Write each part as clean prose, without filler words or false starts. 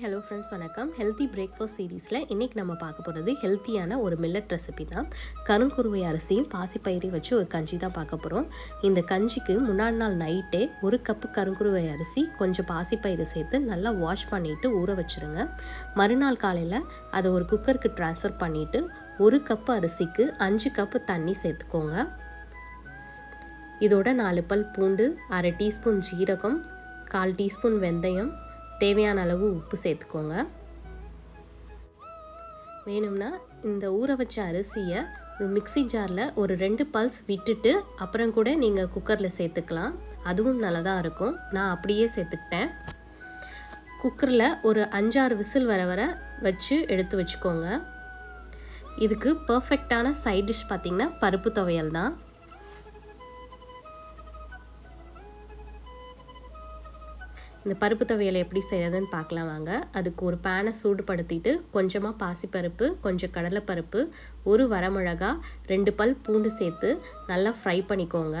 Hello friends, வணக்கம். Healthy breakfast சீரீஸில் இன்றைக்கி நம்ம பார்க்க போகிறது ஹெல்த்தியான ஒரு மில்லட் ரெசிபி தான். கருங்குருவை அரிசியும் பாசிப்பயிரையும் வச்சு ஒரு கஞ்சி தான் பார்க்க போகிறோம். இந்த கஞ்சிக்கு முன்னாடி நாள் நைட்டே 1 கப்பு கருங்குருவை அரிசி கொஞ்சம் பாசிப்பயிறு சேர்த்து நல்லா வாஷ் பண்ணிவிட்டு ஊற வச்சுருங்க. மறுநாள் காலையில் அதை ஒரு குக்கருக்கு ட்ரான்ஸ்ஃபர் பண்ணிவிட்டு 1 கப்பு அரிசிக்கு 5 கப்பு தண்ணி சேர்த்துக்கோங்க. இதோட 4 பல் பூண்டு, 1/2 டீஸ்பூன் ஜீரகம், 1/4 டீஸ்பூன் வெந்தயம், தேவையான அளவு உப்பு சேர்த்துக்கோங்க. வேணும்னா இந்த ஊற வச்ச அரிசியை ஒரு மிக்ஸி ஜாரில் ஒரு 2 பல்ஸ் விட்டுட்டு அப்புறம் கூட நீங்கள் குக்கரில் சேர்த்துக்கலாம். அதுவும் நல்லதாக இருக்கும். நான் அப்படியே சேர்த்துக்கிட்டேன். குக்கரில் ஒரு 5-6 விசில் வர வச்சு எடுத்து வச்சுக்கோங்க. இதுக்கு பர்ஃபெக்டான சைட் டிஷ் பார்த்திங்கன்னா பருப்பு துவையல் தான். இந்த பருப்பு துவையலை எப்படி செய்யறதுன்னு பார்க்கலாம் வாங்க. அதுக்கு ஒரு பேனை சூடுபடுத்திட்டு கொஞ்சமாக பாசிப்பருப்பு, கொஞ்சம் கடலைப்பருப்பு, 1 வரமிளகா, 2 பல் பூண்டு சேர்த்து நல்லா ஃப்ரை பண்ணிக்கோங்க.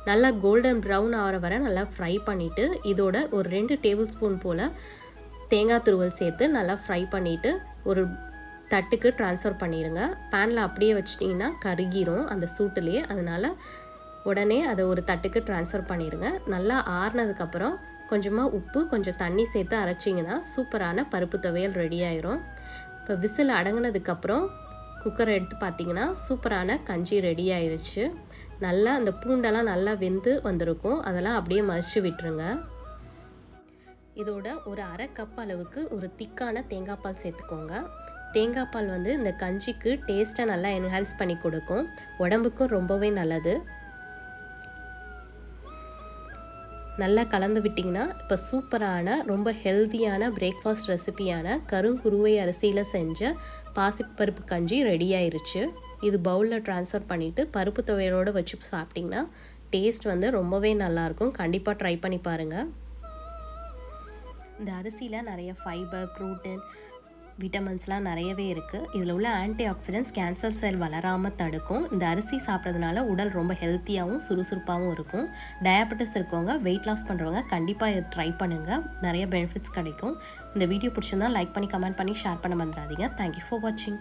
நல்லா கோல்டன் ப்ரௌன் ஆகிற வரை நல்லா ஃப்ரை பண்ணிவிட்டு இதோட ஒரு 2 டேபிள் ஸ்பூன் போல் தேங்காய் துருவல் சேர்த்து நல்லா ஃப்ரை பண்ணிவிட்டு ஒரு தட்டுக்கு ட்ரான்ஸ்ஃபர் பண்ணிடுங்க. பேனில் அப்படியே வச்சிட்டிங்கன்னா கருகிரும் அந்த சூட்டுலேயே. அதனால் உடனே அதை ஒரு தட்டுக்கு ட்ரான்ஸ்ஃபர் பண்ணிடுங்க. நல்லா ஆறுனதுக்கப்புறம் கொஞ்சமாக உப்பு, கொஞ்சம் தண்ணி சேர்த்து அரைச்சிங்கன்னா சூப்பரான பருப்பு துவையல் ரெடி ஆயிரும். இப்போ விசில் அடங்கினதுக்கப்புறம் குக்கரை எடுத்து பார்த்திங்கன்னா சூப்பரான கஞ்சி ரெடி ஆயிடுச்சு. நல்லா அந்த பூண்டெல்லாம் நல்லா வெந்து வந்திருக்கும். அதெல்லாம் அப்படியே மதிச்சு விட்டுருங்க. இதோட ஒரு 1/2 கப் அளவுக்கு ஒரு திக்கான தேங்காய் பால் சேர்த்துக்கோங்க. தேங்காய் பால் இந்த கஞ்சிக்கு டேஸ்ட்டை நல்லா என்ஹான்ஸ் பண்ணி கொடுக்கும். உடம்புக்கும் ரொம்பவே நல்லது. நல்லா கலந்து விட்டிங்கன்னா இப்போ சூப்பரான ரொம்ப ஹெல்த்தியான பிரேக்ஃபாஸ்ட் ரெசிபியான கருங்குருவை அரிசியில் செஞ்ச பாசிப்பருப்பு கஞ்சி ரெடி ஆயிருச்சு. இது பவுலில் ட்ரான்ஸ்ஃபர் பண்ணிவிட்டு பருப்பு துவையலோடு வச்சு சாப்பிட்டிங்கன்னா டேஸ்ட் ரொம்பவே நல்லாயிருக்கும். கண்டிப்பாக ட்ரை பண்ணி பாருங்கள். இந்த அரிசியில் நிறைய ஃபைபர், ப்ரோட்டீன், விட்டமின்ஸ்லாம் நிறையவே இருக்குது. இதில் உள்ள ஆன்டி ஆக்சிடென்ட்ஸ் கேன்சர் செல் வளராமல் தடுக்கும். இந்த அரிசி சாப்பிட்றதுனால உடல் ரொம்ப ஹெல்த்தியாகவும் சுறுசுறுப்பாகவும் இருக்கும். டயபெட்டிஸ் இருக்கவங்க, வெயிட் லாஸ் பண்ணுறவங்க கண்டிப்பாக இதை ட்ரை பண்ணுங்கள். நிறைய பெனிஃபிட்ஸ் கிடைக்கும். இந்த வீடியோ பிடிச்சிருந்தா லைக் பண்ணி, கமெண்ட் பண்ணி, ஷேர் பண்ண மறந்துடாதீங்க. தேங்க்யூ ஃபார் வாட்சிங்.